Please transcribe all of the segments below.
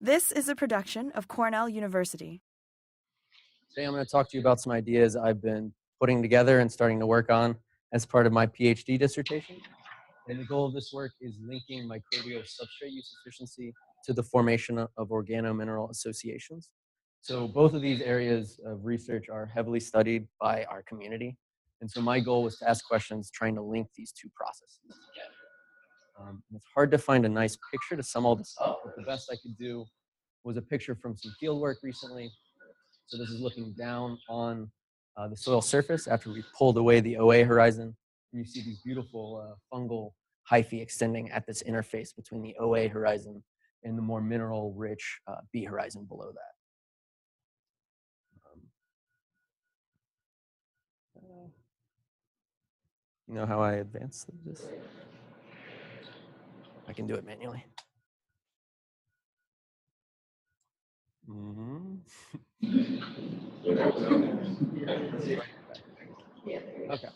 This is a production of Cornell University. Today I'm going to talk to you about some ideas I've been putting together and starting to work on as part of my PhD dissertation. And the goal of this work is linking microbial substrate use efficiency to the formation of organomineral associations. So both of these areas of research are heavily studied by our community. And so my goal was to ask questions trying to link these two processes together. It's hard to find a nice picture to sum all this up, but the best I could do was a picture from some field work recently. So this is looking down on the soil surface after we pulled away the OA horizon. And you see these beautiful fungal hyphae extending at this interface between the OA horizon and the more mineral-rich B horizon below that. You know how I advance this? I can do it manually. Okay.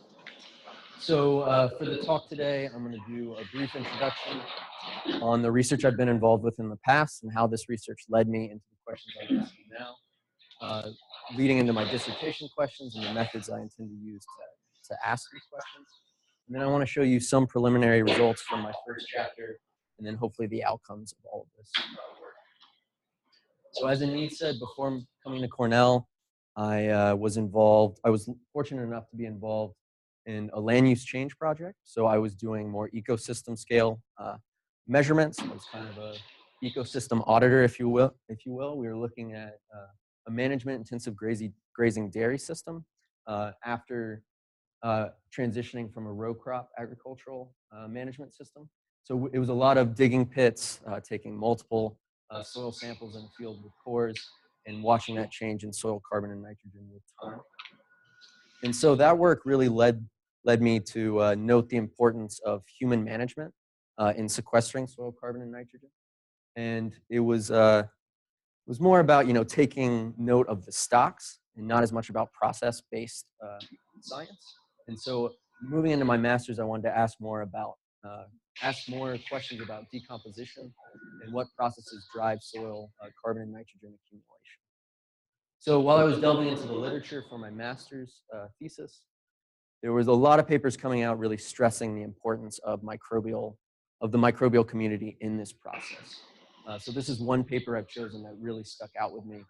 So for the talk today, I'm going to do a brief introduction on the research I've been involved with in the past and how this research led me into the questions I'm asking now, leading into my dissertation questions and the methods I intend to use to ask these questions. And then I want to show you some preliminary results from my first chapter, and then hopefully the outcomes of all of this work. So as Anit said, before coming to Cornell, I was fortunate enough to be involved in a land use change project. So I was doing more ecosystem scale measurements. I was kind of a ecosystem auditor, if you will. We were looking at a management intensive grazing dairy system after transitioning from a row crop agricultural management system. So it was a lot of digging pits, taking multiple soil samples in the field with cores, and watching that change in soil carbon and nitrogen with time. And so that work really led me to note the importance of human management in sequestering soil carbon and nitrogen. And it was more about taking note of the stocks and not as much about process-based science. And so moving into my master's, I wanted to ask more questions about decomposition and what processes drive soil carbon and nitrogen accumulation. So while I was delving into the literature for my master's thesis, there was a lot of papers coming out really stressing the importance of the microbial community in this process. So this is one paper I've chosen that really stuck out with me.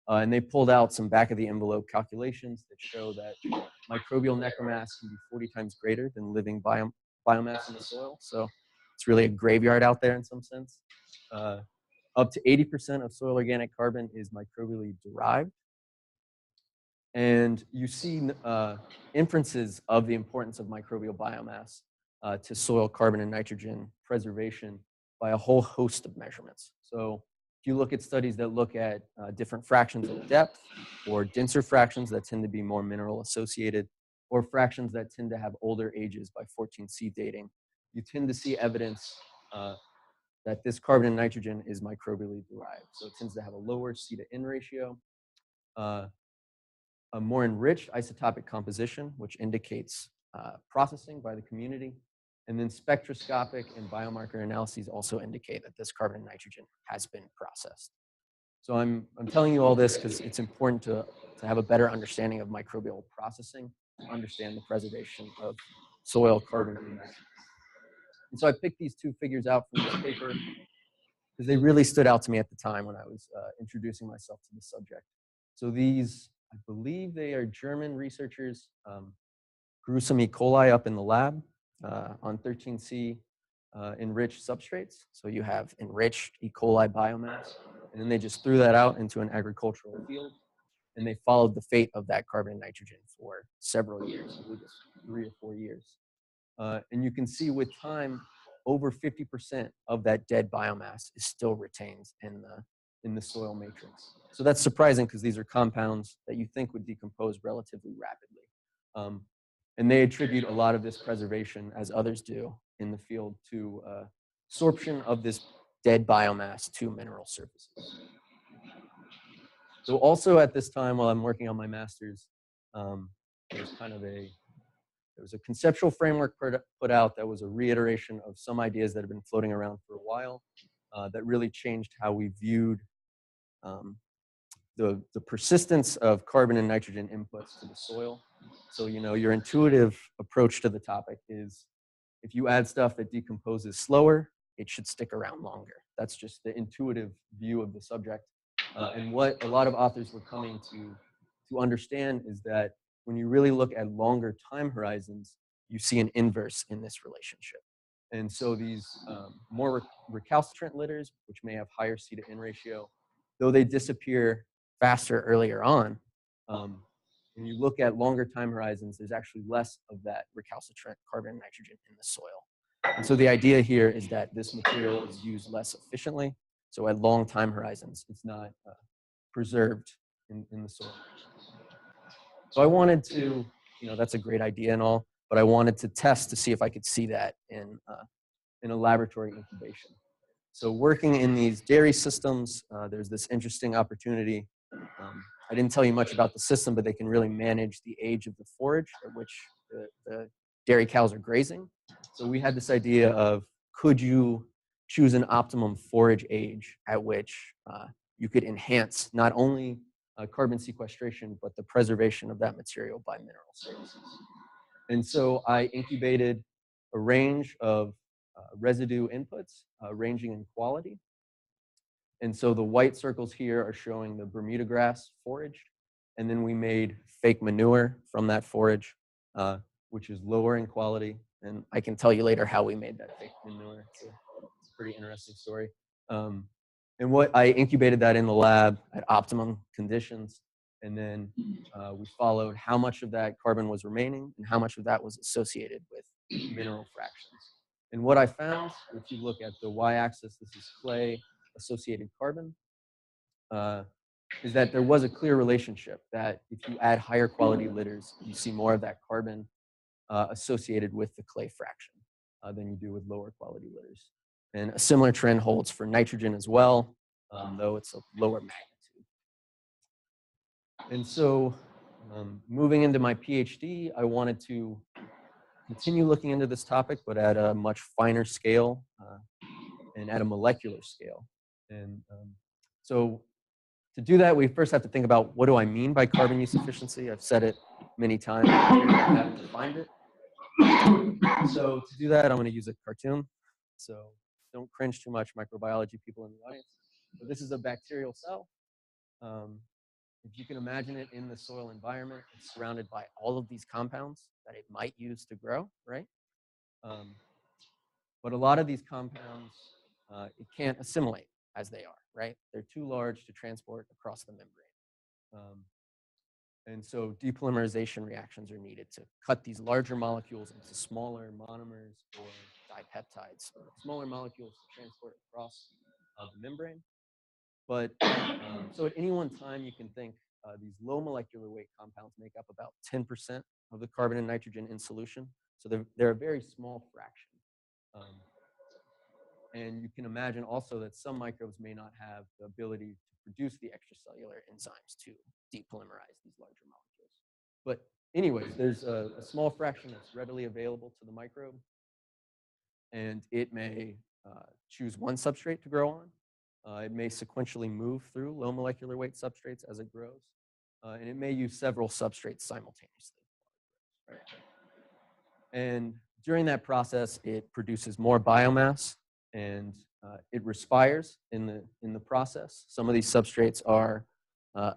And they pulled out some back of the envelope calculations that show that microbial necromass can be 40 times greater than living biomass in the soil. So it's really a graveyard out there in some sense. Up to 80% of soil organic carbon is microbially derived. And you see inferences of the importance of microbial biomass to soil carbon and nitrogen preservation by a whole host of measurements. So if you look at studies that look at different fractions of depth, or denser fractions that tend to be more mineral associated, or fractions that tend to have older ages by 14C dating, you tend to see evidence that this carbon and nitrogen is microbially derived. So it tends to have a lower C to N ratio, a more enriched isotopic composition, which indicates processing by the community. And then spectroscopic and biomarker analyses also indicate that this carbon and nitrogen has been processed. So I'm telling you all this because it's important to have a better understanding of microbial processing, to understand the preservation of soil carbon and nitrogen. And so I picked these two figures out from this paper because they really stood out to me at the time when I was introducing myself to the subject. So these, I believe they are German researchers, grew some E. coli up in the lab on 13C enriched substrates. So you have enriched E. coli biomass, and then they just threw that out into an agricultural field, and they followed the fate of that carbon and nitrogen for several years, I believe it's 3 or 4 years. And you can see with time, over 50% of that dead biomass is still retained in the soil matrix. So that's surprising because these are compounds that you think would decompose relatively rapidly. And they attribute a lot of this preservation, as others do in the field, to absorption of this dead biomass to mineral surfaces. So also at this time, while I'm working on my master's, there was a conceptual framework put out that was a reiteration of some ideas that have been floating around for a while. that really changed how we viewed the persistence of carbon and nitrogen inputs to the soil. So, your intuitive approach to the topic is if you add stuff that decomposes slower, it should stick around longer. That's just the intuitive view of the subject. And what a lot of authors were coming to understand is that when you really look at longer time horizons, you see an inverse in this relationship. And so these more recalcitrant litters, which may have higher C to N ratio, though they disappear faster earlier on, when you look at longer time horizons, there's actually less of that recalcitrant carbon and nitrogen in the soil. And so the idea here is that this material is used less efficiently. So at long time horizons, it's not preserved in the soil. So I wanted to, that's a great idea and all, but I wanted to test to see if I could see that in a laboratory incubation. So working in these dairy systems, there's this interesting opportunity. I didn't tell you much about the system, but they can really manage the age of the forage at which the dairy cows are grazing. So we had this idea of, could you choose an optimum forage age at which you could enhance not only carbon sequestration, but the preservation of that material by mineral services. And so I incubated a range of residue inputs ranging in quality. And so the white circles here are showing the Bermuda grass foraged. And then we made fake manure from that forage, which is lower in quality. And I can tell you later how we made that fake manure. It's a pretty interesting story. And what I incubated that in the lab at optimum conditions. And then we followed how much of that carbon was remaining and how much of that was associated with mineral fractions. And what I found, if you look at the y-axis, this is clay associated carbon, is that there was a clear relationship that if you add higher quality litters, you see more of that carbon associated with the clay fraction than you do with lower quality litters. And a similar trend holds for nitrogen as well, though it's a lower magnitude. And so moving into my PhD, I wanted to continue looking into this topic, but at a much finer scale and at a molecular scale. And so to do that, we first have to think about, what do I mean by carbon use efficiency? I've said it many times, I haven't defined it. So to do that, I'm going to use a cartoon. So don't cringe too much, microbiology people in the audience. But this is a bacterial cell. If you can imagine it in the soil environment, it's surrounded by all of these compounds that it might use to grow, right? But a lot of these compounds, it can't assimilate as they are, right? They're too large to transport across the membrane. And so depolymerization reactions are needed to cut these larger molecules into smaller monomers or dipeptides, smaller molecules to transport across the membrane. But so at any one time, you can think these low molecular weight compounds make up about 10% of the carbon and nitrogen in solution. So they're a very small fraction. And you can imagine also that some microbes may not have the ability to produce the extracellular enzymes to depolymerize these larger molecules. But anyways, there's a small fraction that's readily available to the microbe. And it may choose one substrate to grow on. It may sequentially move through low molecular weight substrates as it grows. And it may use several substrates simultaneously. Right? And during that process, it produces more biomass, and it respires in the process. Some of these substrates are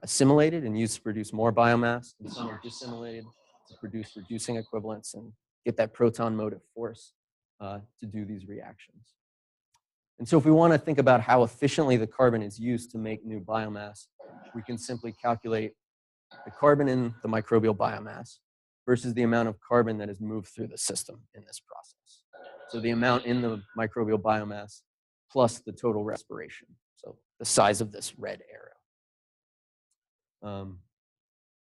assimilated and used to produce more biomass, and some are dissimilated to produce reducing equivalents and get that proton motive force to do these reactions. And so if we want to think about how efficiently the carbon is used to make new biomass, we can simply calculate the carbon in the microbial biomass versus the amount of carbon that is moved through the system in this process. So the amount in the microbial biomass plus the total respiration, so the size of this red arrow.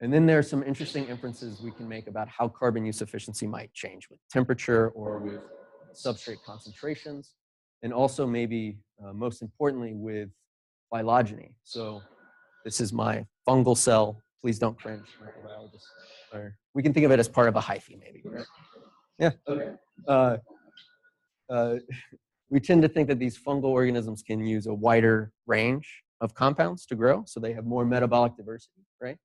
And then there are some interesting inferences we can make about how carbon use efficiency might change with temperature or with substrate concentrations, and also maybe most importantly with phylogeny. So this is my fungal cell. Please don't cringe, microbiologists. Or we can think of it as part of a hyphae, maybe, right? Yeah, okay. we tend to think that these fungal organisms can use a wider range of compounds to grow, so they have more metabolic diversity, right?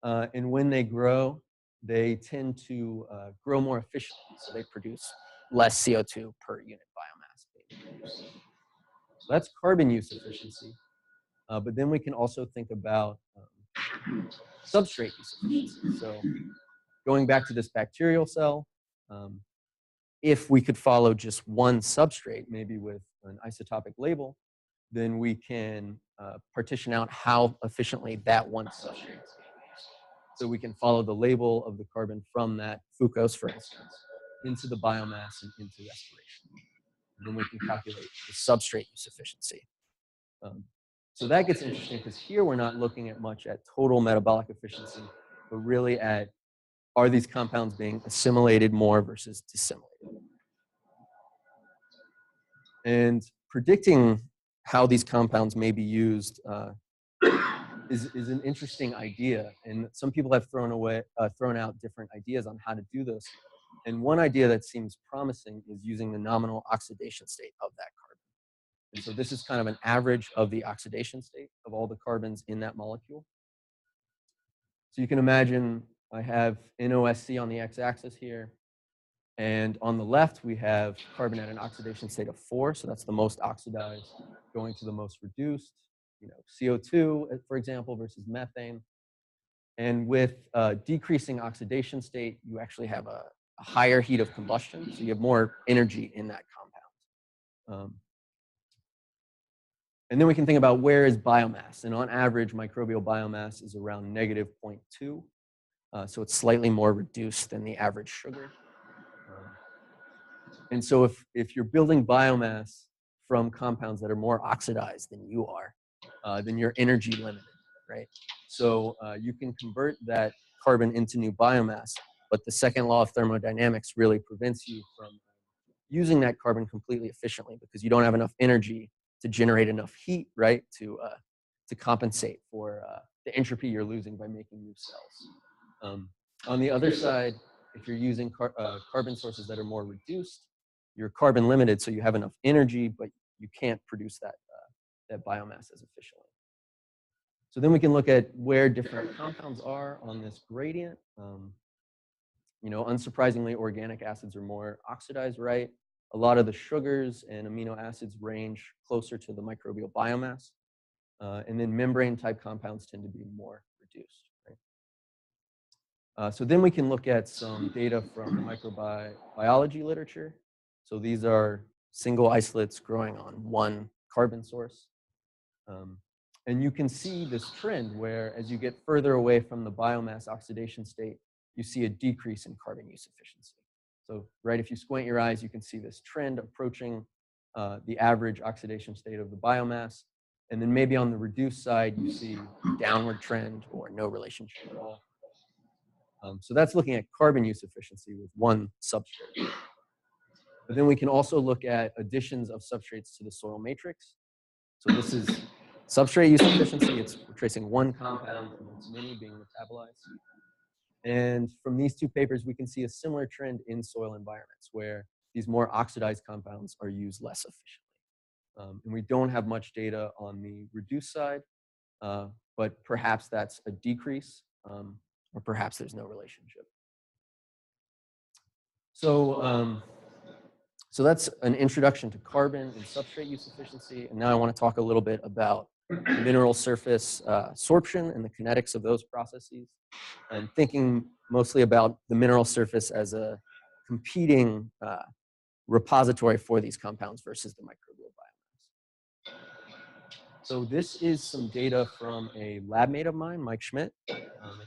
And when they grow, they tend to grow more efficiently, so they produce less CO2 per unit biomass. So that's carbon use efficiency. But then we can also think about substrate use efficiency. So going back to this bacterial cell, if we could follow just one substrate, maybe with an isotopic label, then we can partition out how efficiently that one substrate is being used. So we can follow the label of the carbon from that fucose, for instance, into the biomass and into respiration. And then we can calculate the substrate use efficiency. So that gets interesting because here we're not looking at much at total metabolic efficiency, but really at, are these compounds being assimilated more versus dissimilated? And predicting how these compounds may be used is an interesting idea. And some people have thrown out different ideas on how to do this. And one idea that seems promising is using the nominal oxidation state of that carbon. And so this is kind of an average of the oxidation state of all the carbons in that molecule. So you can imagine I have NOSC on the x-axis here. And on the left, we have carbon at an oxidation state of 4. So that's the most oxidized going to the most reduced. CO2, for example, versus methane. And with decreasing oxidation state, you actually have a higher heat of combustion. So you have more energy in that compound. And then we can think about where is biomass. And on average, microbial biomass is around -0.2. So it's slightly more reduced than the average sugar. And so if you're building biomass from compounds that are more oxidized than you are, then you're energy limited, right? So you can convert that carbon into new biomass, but the second law of thermodynamics really prevents you from using that carbon completely efficiently because you don't have enough energy to generate enough heat, right, to compensate for the entropy you're losing by making new cells. On the other side, if you're using carbon sources that are more reduced, you're carbon limited, so you have enough energy, but you can't produce that biomass as efficiently. So then we can look at where different compounds are on this gradient. Unsurprisingly, organic acids are more oxidized, right? A lot of the sugars and amino acids range closer to the microbial biomass. And then membrane type compounds tend to be more reduced, right? So then we can look at some data from the microbiology literature. So these are single isolates growing on one carbon source. And you can see this trend where as you get further away from the biomass oxidation state, you see a decrease in carbon use efficiency. So, right, if you squint your eyes, you can see this trend approaching the average oxidation state of the biomass. And then maybe on the reduced side, you see a downward trend or no relationship at all. So that's looking at carbon use efficiency with one substrate. But then we can also look at additions of substrates to the soil matrix. So this is substrate use efficiency. We're tracing one compound amongst many being metabolized. And from these two papers, we can see a similar trend in soil environments where these more oxidized compounds are used less efficiently. And we don't have much data on the reduced side, but perhaps that's a decrease, or perhaps there's no relationship. So, so that's an introduction to carbon and substrate use efficiency. And now I want to talk a little bit about mineral surface sorption and the kinetics of those processes, and thinking mostly about the mineral surface as a competing repository for these compounds versus the microbial biomass. So this is some data from a lab mate of mine, Mike Schmidt, that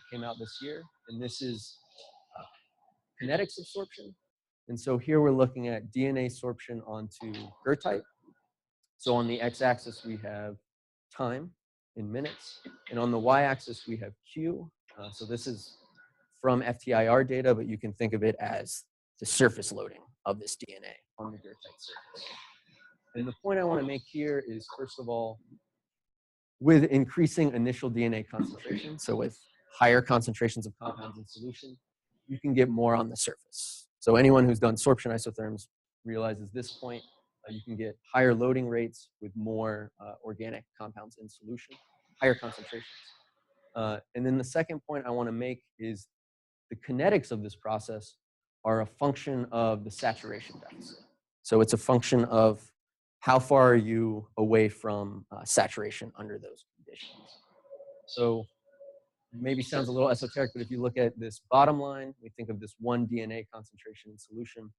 came out this year. And this is kinetics of sorption. And so here we're looking at DNA sorption onto goethite. So on the x-axis, we have time in minutes. And on the y-axis, we have Q. So this is from FTIR data, but you can think of it as the surface loading of this DNA on the goethite surface. And the point I want to make here is, first of all, with increasing initial DNA concentration, so with higher concentrations of compounds in solution, you can get more on the surface. So anyone who's done sorption isotherms realizes this point. You can get higher loading rates with more organic compounds in solution, higher concentrations. And then the second point I want to make is the kinetics of this process are a function of the saturation deficit. So it's a function of how far are you away from saturation under those conditions. So maybe sounds a little esoteric, but if you look at this bottom line, we think of this 1 DNA concentration in solution.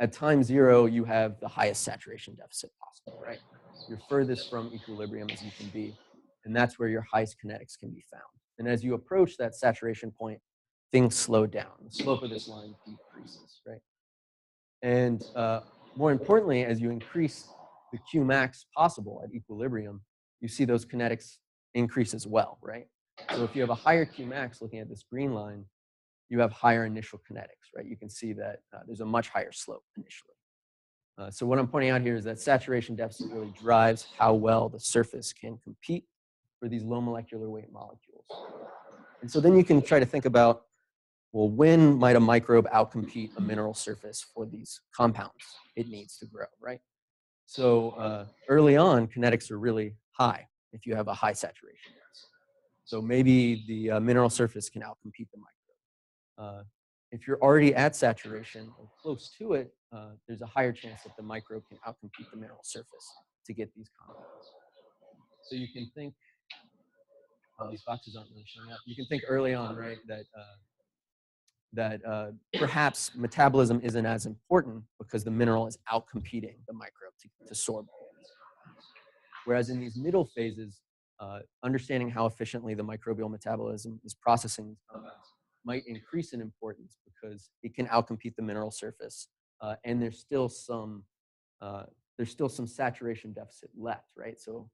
At time 0, you have the highest saturation deficit possible, right? You're furthest from equilibrium as you can be, and that's where your highest kinetics can be found. And as you approach that saturation point, things slow down. The slope of this line decreases, right? And more importantly, as you increase the Q max possible at equilibrium, you see those kinetics increase as well, right? So if you have a higher Q max, looking at this green line, you have higher initial kinetics, right? You can see that there's a much higher slope initially. So what I'm pointing out here is that saturation deficit really drives how well the surface can compete for these low molecular weight molecules. And so then you can try to think about, well, when might a microbe outcompete a mineral surface for these compounds it needs to grow, right? So early on, kinetics are really high if you have a high saturation deficit. So maybe the mineral surface can outcompete the microbe. If you're already at saturation or close to it, there's a higher chance that the microbe can outcompete the mineral surface to get these compounds. So you can think, these boxes aren't really showing up. You can think early on, right, that perhaps metabolism isn't as important because the mineral is outcompeting the microbe to sorb. Whereas in these middle phases, understanding how efficiently the microbial metabolism is processing these compounds might increase in importance because it can outcompete the mineral surface, and there's still some saturation deficit left, right? So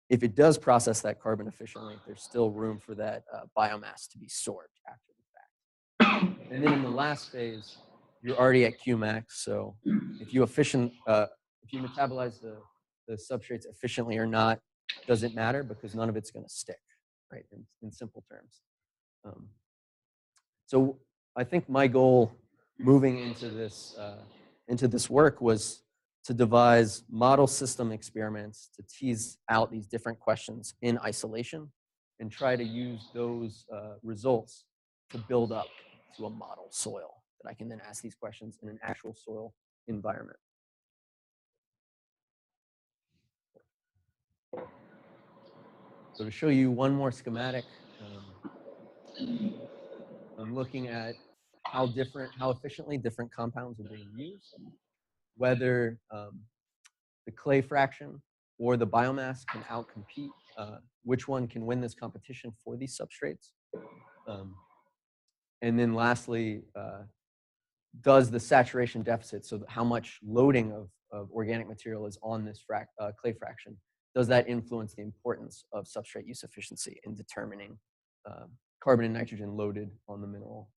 if it does process that carbon efficiently, there's still room for that biomass to be sorbed after the fact. And then in the last phase, you're already at Qmax. So if you metabolize the substrates efficiently or not, doesn't matter because none of it's going to stick, right? In simple terms. So I think my goal moving into this work was to devise model system experiments to tease out these different questions in isolation and try to use those results to build up to a model soil that I can then ask these questions in an actual soil environment. So to show you one more schematic, I'm looking at how efficiently different compounds are being used, whether the clay fraction or the biomass can outcompete, which one can win this competition for these substrates. And then lastly, does the saturation deficit, so how much loading of organic material is on this clay fraction, does that influence the importance of substrate use efficiency in determining carbon and nitrogen loaded on the mineral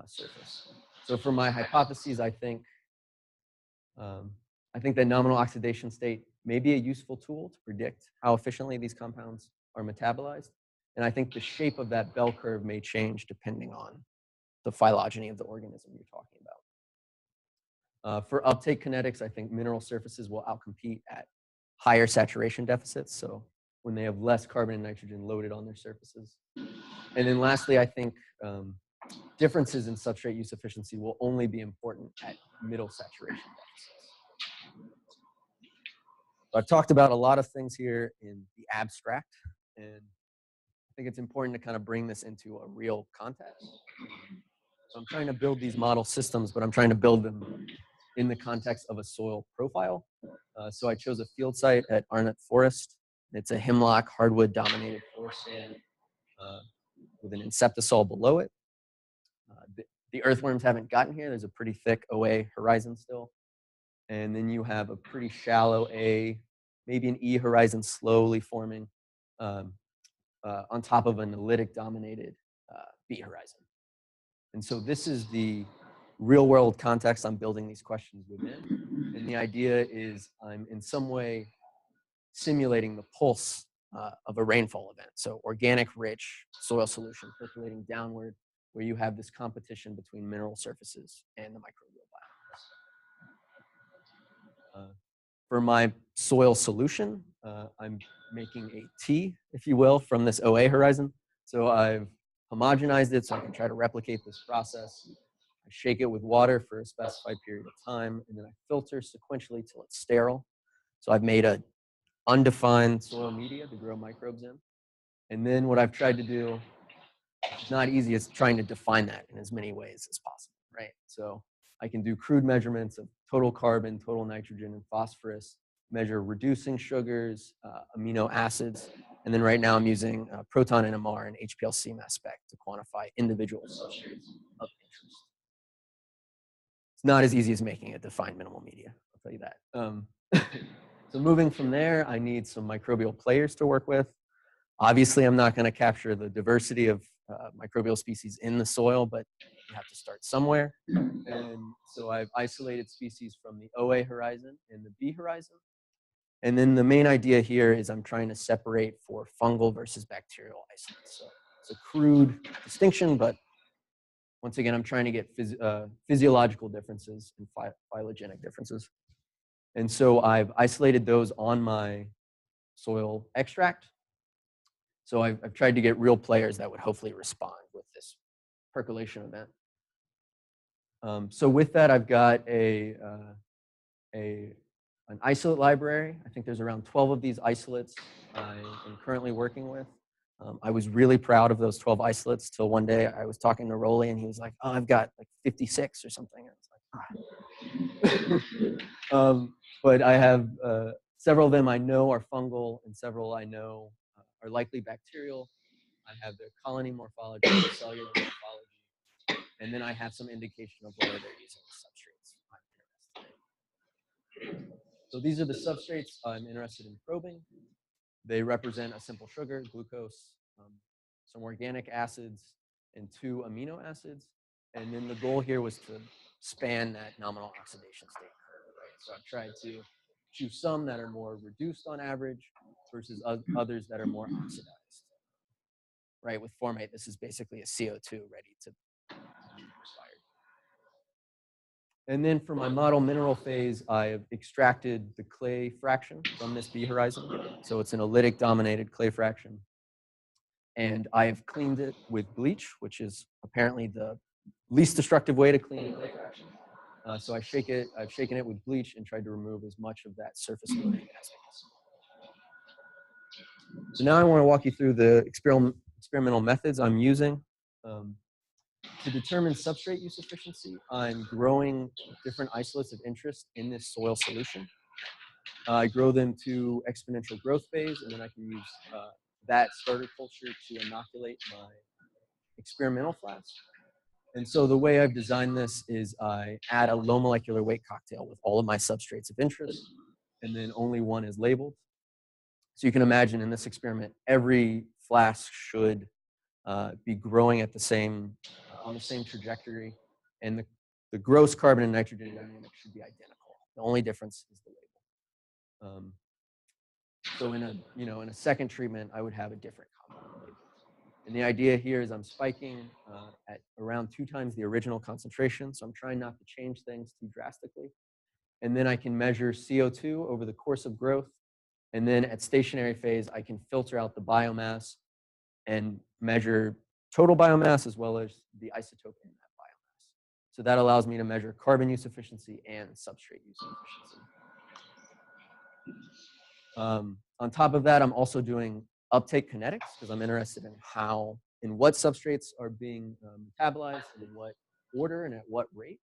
surface? So for my hypotheses, I think that nominal oxidation state may be a useful tool to predict how efficiently these compounds are metabolized. And I think the shape of that bell curve may change depending on the phylogeny of the organism you're talking about. For uptake kinetics, I think mineral surfaces will outcompete at higher saturation deficits, so when they have less carbon and nitrogen loaded on their surfaces. And then lastly, I think differences in substrate use efficiency will only be important at middle saturation deficits. So I've talked about a lot of things here in the abstract, and I think it's important to kind of bring this into a real context. So I'm trying to build these model systems, but I'm trying to build them in the context of a soil profile. So I chose a field site at Arnott Forest. It's a hemlock hardwood dominated forest stand with an inceptisol below it. The earthworms haven't gotten here. There's a pretty thick OA horizon still. And then you have a pretty shallow A, maybe an E horizon slowly forming on top of an oolitic dominated B horizon. And so this is the real world context I'm building these questions within. And the idea is I'm in some way simulating the pulse of a rainfall event. So organic rich soil solution percolating downward where you have this competition between mineral surfaces and the microbial biomass. For my soil solution, I'm making a tea, if you will, from this OA horizon. So I've homogenized it so I can try to replicate this process. I shake it with water for a specified period of time, and then I filter sequentially till it's sterile. So I've made a undefined soil media to grow microbes in. And then what I've tried to do, it's not easy, is trying to define that in as many ways as possible, right? So I can do crude measurements of total carbon, total nitrogen, and phosphorus, measure reducing sugars, amino acids, and then right now I'm using proton NMR and HPLC mass spec to quantify individual substrates of interest. It's not as easy as making a defined minimal media, I'll tell you that. So moving from there, I need some microbial players to work with. Obviously, I'm not going to capture the diversity of microbial species in the soil, but you have to start somewhere. And so I've isolated species from the OA horizon and the B horizon. And then the main idea here is I'm trying to separate for fungal versus bacterial isolates. So it's a crude distinction, but once again, I'm trying to get physiological differences and phylogenetic differences. And so I've isolated those on my soil extract. So I've tried to get real players that would hopefully respond with this percolation event. So with that, I've got an isolate library. I think there's around 12 of these isolates I am currently working with. I was really proud of those 12 isolates till one day I was talking to Rolly and he was like, oh, I've got like 56 or something. I was like, ah. But I have several of them I know are fungal and several I know are likely bacterial. I have their colony morphology, cellular morphology, and then I have some indication of whether they're using substrates I'm interested in. So these are the substrates I'm interested in probing. They represent a simple sugar, glucose, some organic acids, and 2 amino acids. And then the goal here was to span that nominal oxidation state curve, right? So I've tried to choose some that are more reduced on average versus others that are more oxidized. Right, with formate, this is basically a CO2 ready to be required. And then for my model mineral phase, I've extracted the clay fraction from this B horizon. So it's an olytic dominated clay fraction. And I have cleaned it with bleach, which is apparently the least destructive way to clean a clay fraction. So I've shaken it with bleach and tried to remove as much of that surface coating as possible. So now I want to walk you through the experimental methods I'm using. To determine substrate use efficiency, I'm growing different isolates of interest in this soil solution. I grow them to exponential growth phase, and then I can use that starter culture to inoculate my experimental flask. And so the way I've designed this is I add a low molecular weight cocktail with all of my substrates of interest, and then only one is labeled. So you can imagine in this experiment, every flask should be growing at the same, on the same trajectory, and the gross carbon and nitrogen dynamics should be identical. The only difference is the label. So in a second treatment, I would have a different compound label. And the idea here is I'm spiking at around 2 times the original concentration, so I'm trying not to change things too drastically. And then I can measure CO2 over the course of growth. And then at stationary phase, I can filter out the biomass and measure total biomass as well as the isotope in that biomass. So that allows me to measure carbon use efficiency and substrate use efficiency. On top of that, I'm also doing uptake kinetics because I'm interested in what substrates are being metabolized and in what order and at what rate.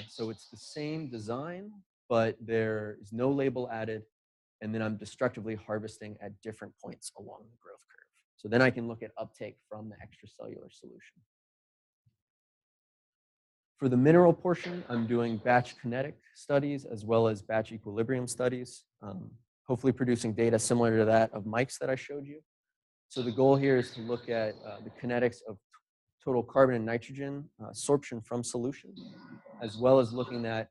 So it's the same design, but there is no label added, and then I'm destructively harvesting at different points along the growth curve. So then I can look at uptake from the extracellular solution. For the mineral portion, I'm doing batch kinetic studies as well as batch equilibrium studies, hopefully producing data similar to that of Mike's that I showed you. So the goal here is to look at the kinetics of total carbon and nitrogen sorption from solution, as well as looking at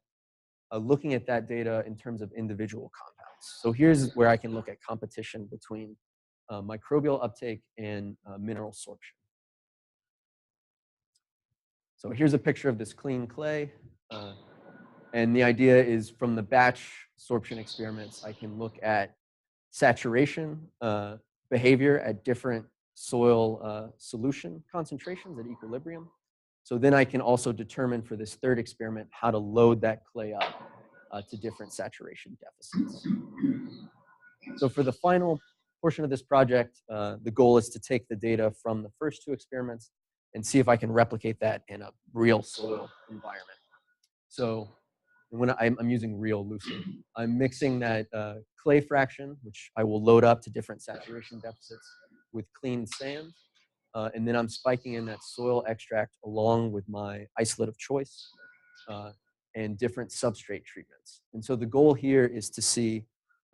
that data in terms of individual compounds. So here's where I can look at competition between microbial uptake and mineral sorption. So here's a picture of this clean clay. And the idea is from the batch sorption experiments, I can look at saturation behavior at different soil solution concentrations at equilibrium. So then I can also determine for this third experiment how to load that clay up to different saturation deficits. So for the final portion of this project, the goal is to take the data from the first two experiments and see if I can replicate that in a real soil environment. So when I'm using real loosely, I'm mixing that clay fraction, which I will load up to different saturation deficits with clean sand. And then I'm spiking in that soil extract along with my isolate of choice and different substrate treatments. And so the goal here is to see,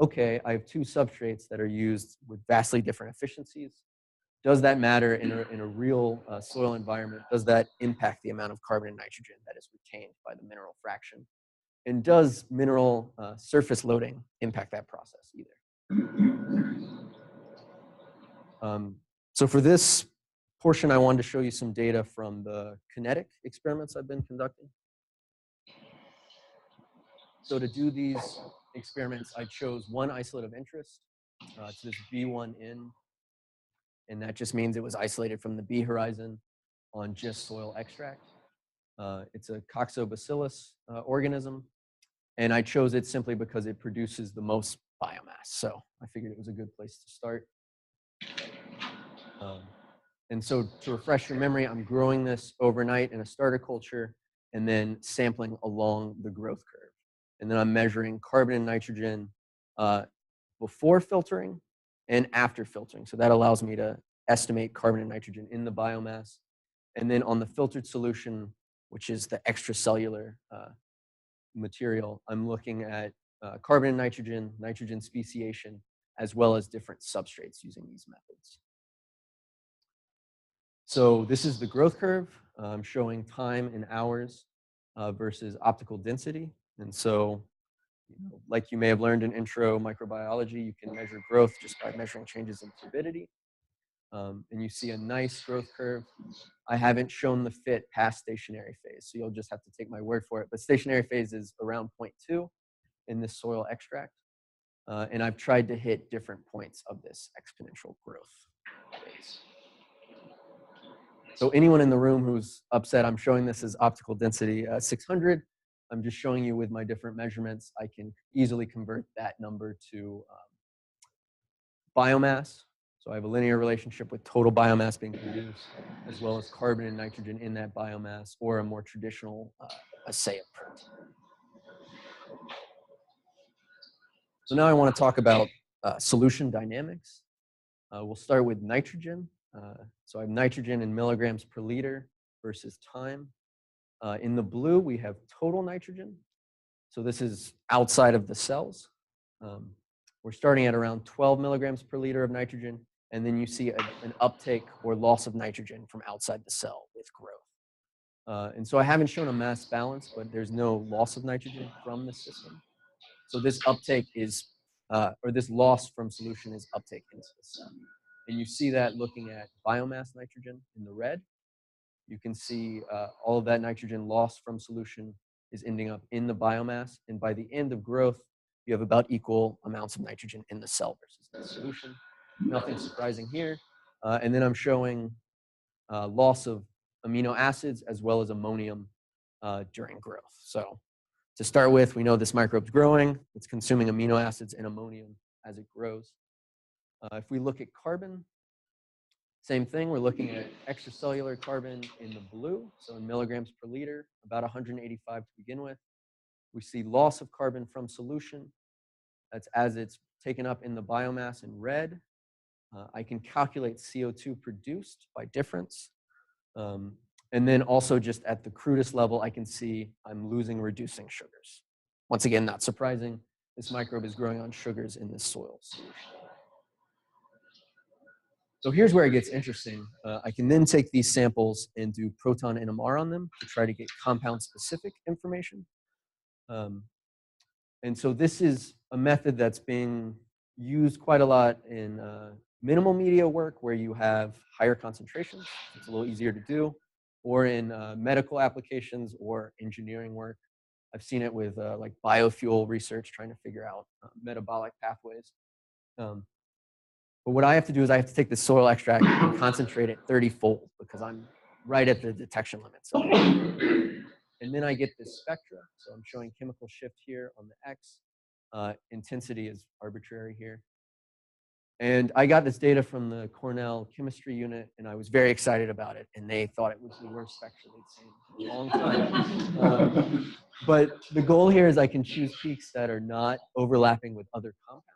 okay, I have two substrates that are used with vastly different efficiencies. Does that matter in a real soil environment? Does that impact the amount of carbon and nitrogen that is retained by the mineral fraction? And does mineral surface loading impact that process either? So for this portion, I wanted to show you some data from the kinetic experiments I've been conducting. So to do these experiments, I chose one isolate of interest. It's this B1N, and that just means it was isolated from the B horizon on just soil extract. It's a coxobacillus organism, and I chose it simply because it produces the most biomass. So I figured it was a good place to start. And so to refresh your memory, I'm growing this overnight in a starter culture and then sampling along the growth curve. And then I'm measuring carbon and nitrogen before filtering and after filtering. So that allows me to estimate carbon and nitrogen in the biomass. And then on the filtered solution, which is the extracellular material, I'm looking at carbon and nitrogen speciation, as well as different substrates using these methods. So this is the growth curve. I'm showing time in hours versus optical density. And so, like you may have learned in intro microbiology, you can measure growth just by measuring changes in turbidity. And you see a nice growth curve. I haven't shown the fit past stationary phase, so you'll just have to take my word for it. But stationary phase is around 0.2 in this soil extract. And I've tried to hit different points of this exponential growth phase. So anyone in the room who's upset, I'm showing this as optical density 600. I'm just showing you with my different measurements, I can easily convert that number to biomass. So I have a linear relationship with total biomass being produced, as well as carbon and nitrogen in that biomass, or a more traditional assay of protein. So now I want to talk about solution dynamics. We'll start with nitrogen. So I have nitrogen in milligrams per liter versus time. In the blue, we have total nitrogen. So this is outside of the cells. We're starting at around 12 milligrams per liter of nitrogen, and then you see an uptake or loss of nitrogen from outside the cell with growth. And so I haven't shown a mass balance, but there's no loss of nitrogen from the system. So this uptake is, or this loss from solution is uptake into the cell. And you see that looking at biomass nitrogen in the red. You can see all of that nitrogen lost from solution is ending up in the biomass. And by the end of growth, you have about equal amounts of nitrogen in the cell versus the solution. Nothing surprising here. And then I'm showing loss of amino acids as well as ammonium during growth. So to start with, we know this microbe's growing. It's consuming amino acids and ammonium as it grows. If we look at carbon, same thing. We're looking at extracellular carbon in the blue, so in milligrams per liter, about 185 to begin with. We see loss of carbon from solution. That's as it's taken up in the biomass in red. I can calculate CO2 produced by difference. And then also just at the crudest level, I can see I'm losing reducing sugars. Once again, not surprising. This microbe is growing on sugars in this soil solution. So here's where it gets interesting. I can then take these samples and do proton NMR on them to try to get compound-specific information. And so this is a method that's being used quite a lot in minimal media work where you have higher concentrations. It's a little easier to do, or in medical applications or engineering work. I've seen it with like biofuel research, trying to figure out metabolic pathways. But what I have to do is I have to take the soil extract and concentrate it 30-fold because I'm right at the detection limit. So, and then I get this spectra. So I'm showing chemical shift here on the X. Intensity is arbitrary here. And I got this data from the Cornell chemistry unit, and I was very excited about it. And they thought it was the worst spectra they'd seen in a long time. But the goal here is I can choose peaks that are not overlapping with other compounds.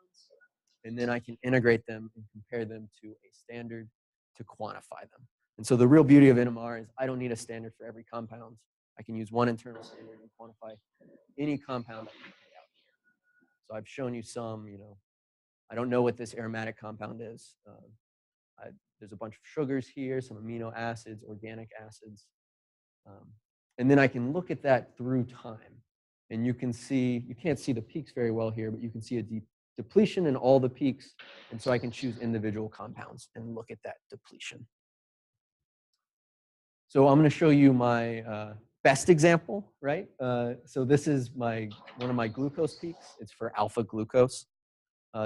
And then I can integrate them and compare them to a standard to quantify them. And so the real beauty of NMR is I don't need a standard for every compound. I can use one internal standard and quantify any compound I can lay out here. So I've shown you some, I don't know what this aromatic compound is. There's a bunch of sugars here, some amino acids, organic acids. And then I can look at that through time. And you can see, you can't see the peaks very well here, but you can see a depletion in all the peaks. And so I can choose individual compounds and look at that depletion. So I'm going to show you my best example, right? So this is one of my glucose peaks. It's for alpha glucose.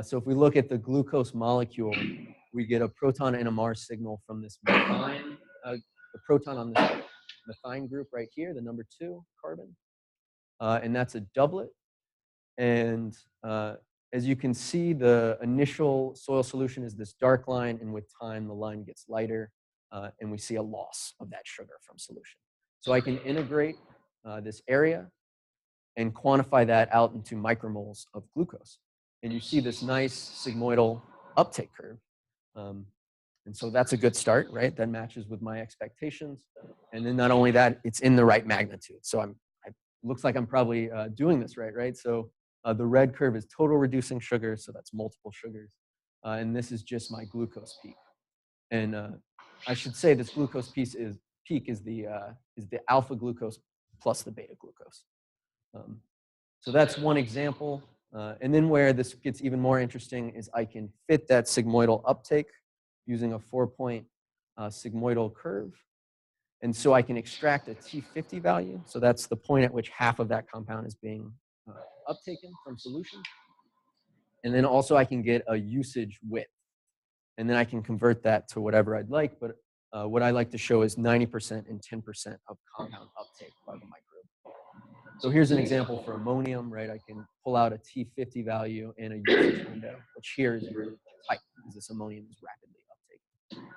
So if we look at the glucose molecule, we get a proton NMR signal from this methine, the proton on this methine group right here, the number 2 carbon. And that's a doublet. And as you can see, the initial soil solution is this dark line, and with time, the line gets lighter, and we see a loss of that sugar from solution. So I can integrate this area and quantify that out into micromoles of glucose. And you see this nice sigmoidal uptake curve. And so that's a good start, right? That matches with my expectations. And then not only that, it's in the right magnitude. So it looks like I'm probably doing this right? So the red curve is total reducing sugar, so that's multiple sugars. And this is just my glucose peak. And I should say this glucose peak is the alpha glucose plus the beta glucose. So that's one example. And then where this gets even more interesting is I can fit that sigmoidal uptake using a 4-point sigmoidal curve. And so I can extract a T50 value. So that's the point at which half of that compound is being uptaken from solution. And then also I can get a usage width. And then I can convert that to whatever I'd like. But what I like to show is 90% and 10% of compound uptake by the microbe. So here's an example for ammonium, right? I can pull out a T50 value and a usage window, which here is really tight because this ammonium is rapidly uptaken.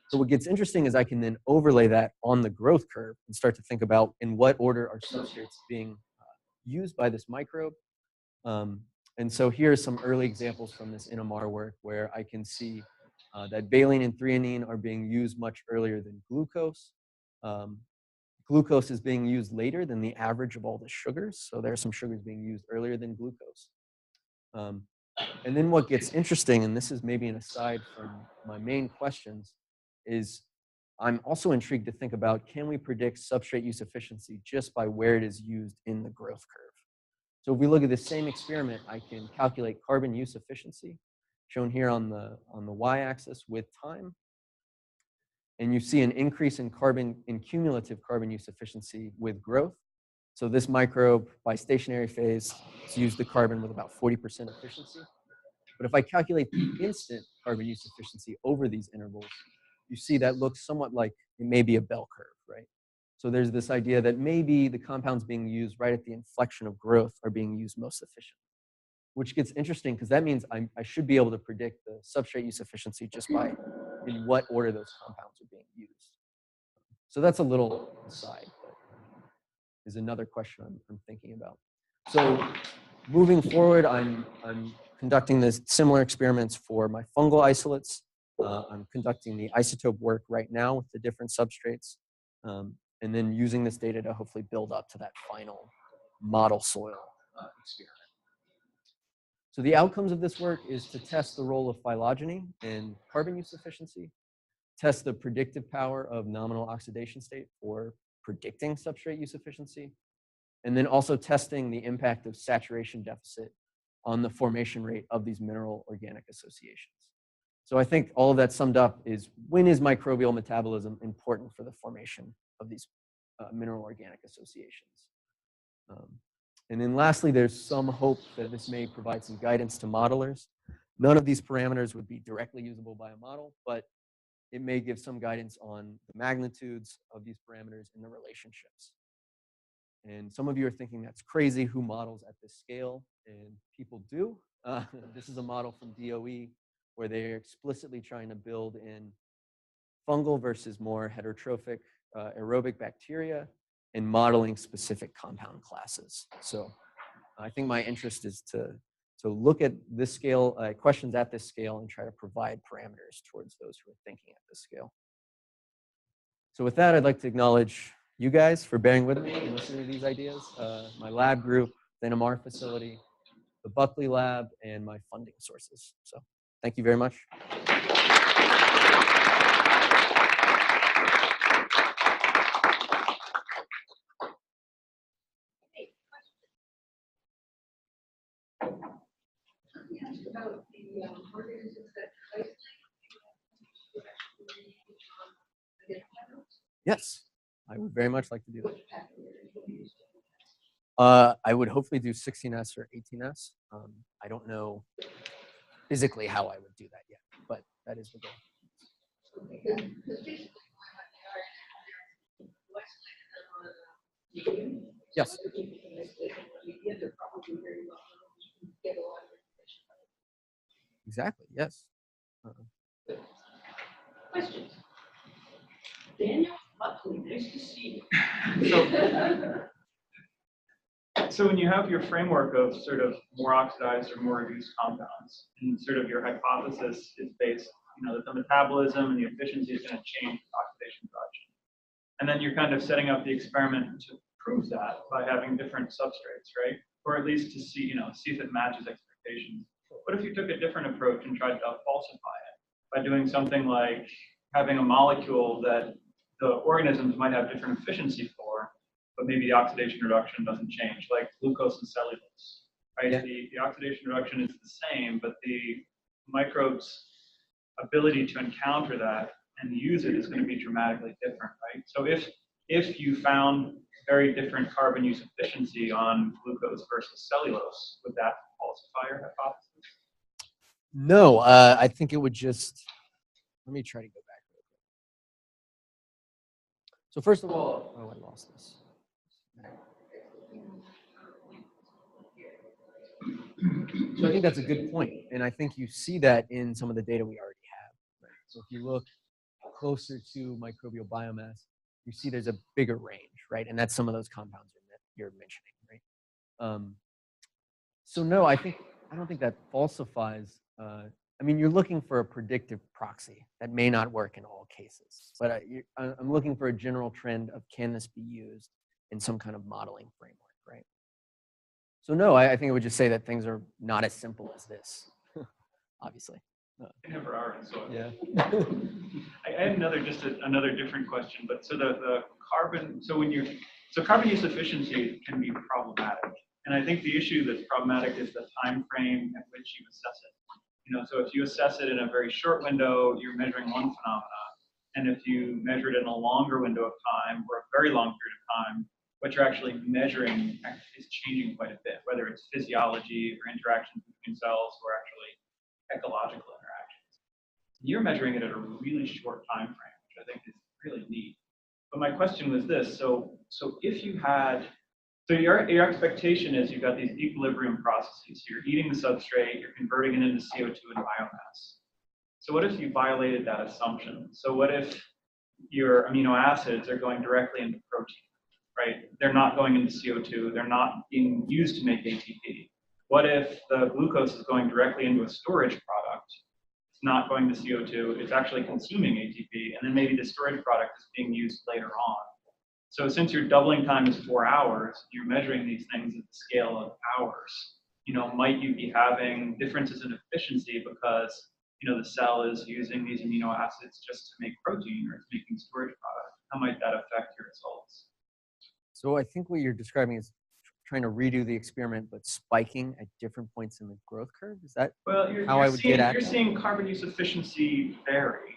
So what gets interesting is I can then overlay that on the growth curve and start to think about in what order are substrates being used by this microbe. And so here are some early examples from this NMR work where I can see that valine and threonine are being used much earlier than glucose. Glucose is being used later than the average of all the sugars. So there are some sugars being used earlier than glucose. And then what gets interesting, and this is maybe an aside from my main questions, is I'm also intrigued to think about, can we predict substrate use efficiency just by where it is used in the growth curve? So if we look at the same experiment, I can calculate carbon use efficiency, shown here on the y-axis with time. And you see an increase in cumulative carbon use efficiency with growth. So this microbe, by stationary phase, has used the carbon with about 40% efficiency. But if I calculate the instant carbon use efficiency over these intervals, you see that looks somewhat like it may be a bell curve, right? So there's this idea that maybe the compounds being used right at the inflection of growth are being used most efficiently, which gets interesting because that means I should be able to predict the substrate use efficiency just by in what order those compounds are being used. So that's a little aside, but is another question I'm thinking about. So moving forward, I'm conducting this similar experiments for my fungal isolates. I'm conducting the isotope work right now with the different substrates, and then using this data to hopefully build up to that final model soil experiment. So the outcomes of this work is to test the role of phylogeny in carbon use efficiency, test the predictive power of nominal oxidation state for predicting substrate use efficiency, and then also testing the impact of saturation deficit on the formation rate of these mineral organic associations. So I think all of that summed up is, when is microbial metabolism important for the formation of these mineral organic associations? And then lastly, there's some hope that this may provide some guidance to modelers. None of these parameters would be directly usable by a model, but it may give some guidance on the magnitudes of these parameters and the relationships. And some of you are thinking that's crazy, who models at this scale? And people do. This is a model from DOE where they're explicitly trying to build in fungal versus more heterotrophic aerobic bacteria and modeling specific compound classes. So I think my interest is to look at this scale, questions at this scale, and try to provide parameters towards those who are thinking at this scale. So with that, I'd like to acknowledge you guys for bearing with me and listening to these ideas, my lab group, the NMR facility, the Buckley lab, and my funding sources. So thank you very much. About the organisms that isolate. Yes, I would very much like to do that. I would hopefully do 16S or 18S. I don't know physically how I would do that yet, but that is the goal. Yes. Exactly, yes. Questions? Daniel Buckley, nice to see you. So when you have your framework of sort of more oxidized or more reduced compounds, and sort of your hypothesis is based, that the metabolism and the efficiency is going to change with oxidation production. And then you're kind of setting up the experiment to prove that by having different substrates, right? Or at least to see, see if it matches expectations. What if you took a different approach and tried to falsify it by doing something like having a molecule that the organisms might have different efficiency for, but maybe the oxidation reduction doesn't change, like glucose and cellulose, right? Yeah. The oxidation reduction is the same, but the microbes' ability to encounter that and use it is going to be dramatically different, right? So if you found very different carbon use efficiency on glucose versus cellulose, would that falsify your hypothesis? No, I think it would just, let me try to go back real quick. So first of all, oh, I lost this. So I think that's a good point. And I think you see that in some of the data we already have. Right? So if you look closer to microbial biomass, you see there's a bigger range, right? And that's some of those compounds you're mentioning, right? So no, I don't think that falsifies. I mean, you're looking for a predictive proxy that may not work in all cases, but I'm looking for a general trend of can this be used in some kind of modeling framework, right? So no, I think it would just say that things are not as simple as this, obviously. They never are in soil. Yeah. I had another different question, but so the carbon, so carbon use efficiency can be problematic. And I think the issue that's problematic is the time frame at which you assess it. So if you assess it in a very short window, you're measuring one phenomenon. And if you measure it in a longer window of time or a very long period of time, what you're actually measuring is changing quite a bit, whether it's physiology or interactions between cells or actually ecological interactions. You're measuring it at a really short time frame, which I think is really neat. But my question was this, so if you had, so your expectation is you've got these equilibrium processes. You're eating the substrate, you're converting it into CO2 and biomass. So what if you violated that assumption? So what if your amino acids are going directly into protein, right? They're not going into CO2, they're not being used to make ATP. What if the glucose is going directly into a storage product? It's not going to CO2, it's actually consuming ATP, and then maybe the storage product is being used later on. So since your doubling time is 4 hours, you're measuring these things at the scale of hours. Might you be having differences in efficiency because the cell is using these amino acids just to make protein or it's making storage product? How might that affect your results? So I think what you're describing is trying to redo the experiment, but spiking at different points in the growth curve? Is that how I would get at that? You're seeing carbon use efficiency vary.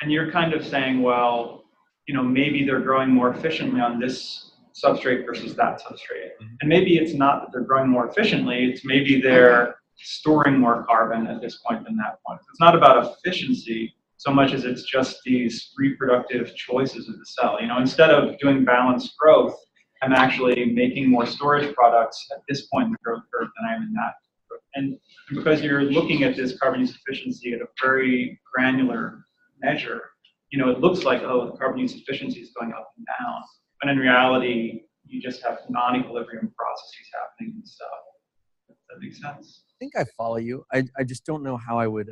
And you're kind of saying, well, maybe they're growing more efficiently on this substrate versus that substrate. And maybe it's not that they're growing more efficiently, it's maybe they're storing more carbon at this point than that point. It's not about efficiency so much as it's just these reproductive choices of the cell. You know, instead of doing balanced growth, I'm actually making more storage products at this point in the growth curve than I am in that. And because you're looking at this carbon use efficiency at a very granular measure, you know, it looks like, oh, the carbon use efficiency is going up and down. But in reality, you just have non-equilibrium processes happening and stuff. Does that make sense? I think I follow you. I just don't know how I would.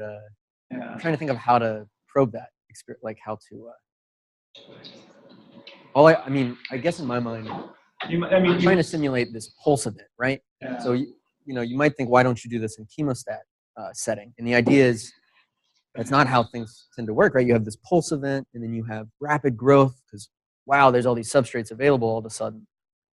Yeah. I'm trying to think of how to probe that experience, like how to. I mean, I guess in my mind, I'm trying to simulate this pulse event, right? Yeah. So you know, you might think, why don't you do this in chemostat setting? And the idea is that's not how things tend to work, right? You have this pulse event, and then you have rapid growth because wow, there's all these substrates available all of a sudden.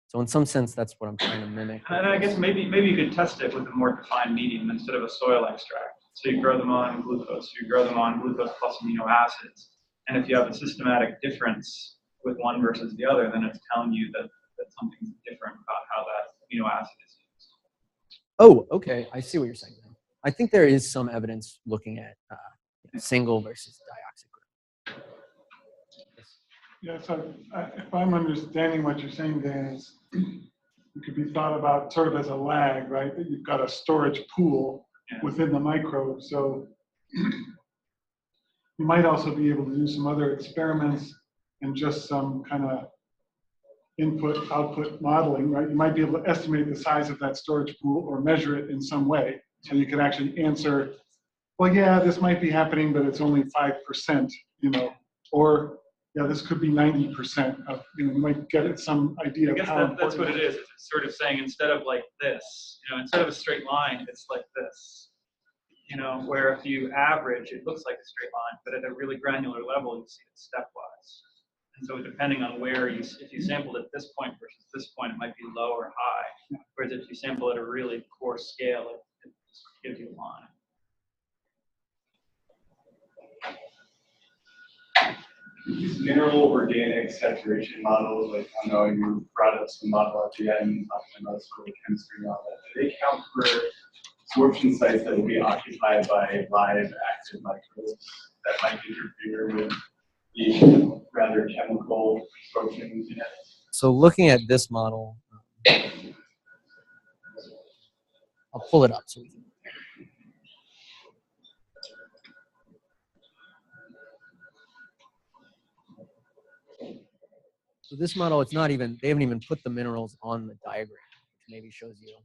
So in some sense, that's what I'm trying to mimic. And I guess maybe you could test it with a more defined medium instead of a soil extract. So you grow them on glucose, you grow them on glucose plus amino acids. And if you have a systematic difference with one versus the other, then it's telling you that something's different about how that amino acid is used. Oh, okay. I see what you're saying now. I think there is some evidence looking at single versus dioxide growth. Yeah, so if I'm understanding what you're saying, Dan, is it could be thought about sort of as a lag, right? That you've got a storage pool within the microbe. So you might also be able to do some other experiments and just some kind of input-output modeling, right? You might be able to estimate the size of that storage pool or measure it in some way. So you can actually answer, well, yeah, this might be happening, but it's only 5%, you know, or yeah, this could be 90% of, you know, you might get at some idea I guess of how that's what important it is. It's sort of saying instead of like this, you know, instead of a straight line, it's like this. You know, where if you average, it looks like a straight line, but at a really granular level, you see it stepwise. And so depending on where if you sampled at this point versus this point, it might be low or high. Whereas if you sample at a really coarse scale, it just gives you a line. These mineral organic saturation models, like I know you brought up some model at the end, talking about sort of chemistry and all that. Do they count for absorption sites that will be occupied by live active microbes that might interfere with the rather chemical absorption genetics? So looking at this model, I'll pull it up so we can. So this model, it's not even, they haven't even put the minerals on the diagram, which maybe shows you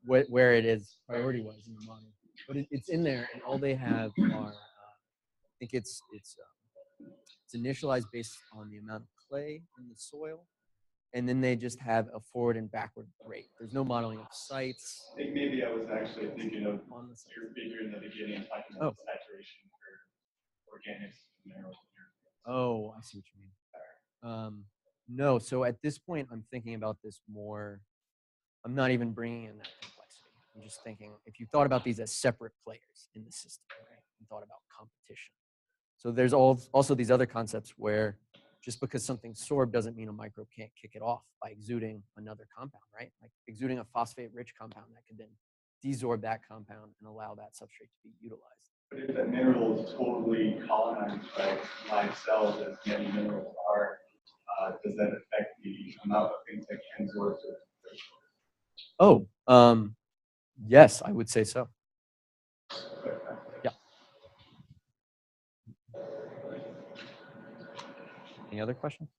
where it is priority-wise in the model. But it's in there, and all they have are, I think it's initialized based on the amount of clay in the soil, and then they just have a forward and backward rate. There's no modeling of sites. I think maybe I was actually thinking of your figure in the beginning, talking about the saturation for organics and minerals. Oh, I see what you mean. No, so at this point, I'm thinking about this more. I'm not even bringing in that complexity. I'm just thinking, if you thought about these as separate players in the system, right, and thought about competition. So there's also these other concepts where just because something's sorbed doesn't mean a microbe can't kick it off by exuding another compound, right? Like exuding a phosphate-rich compound that could then desorb that compound and allow that substrate to be utilized. But if that mineral is totally colonized by live cells, as many minerals are, does that affect the amount of things that can absorb it? Oh, yes, I would say so. Yeah. Any other questions?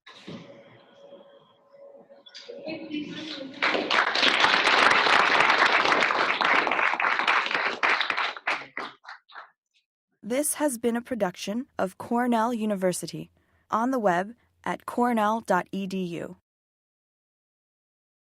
This has been a production of Cornell University, on the web at cornell.edu.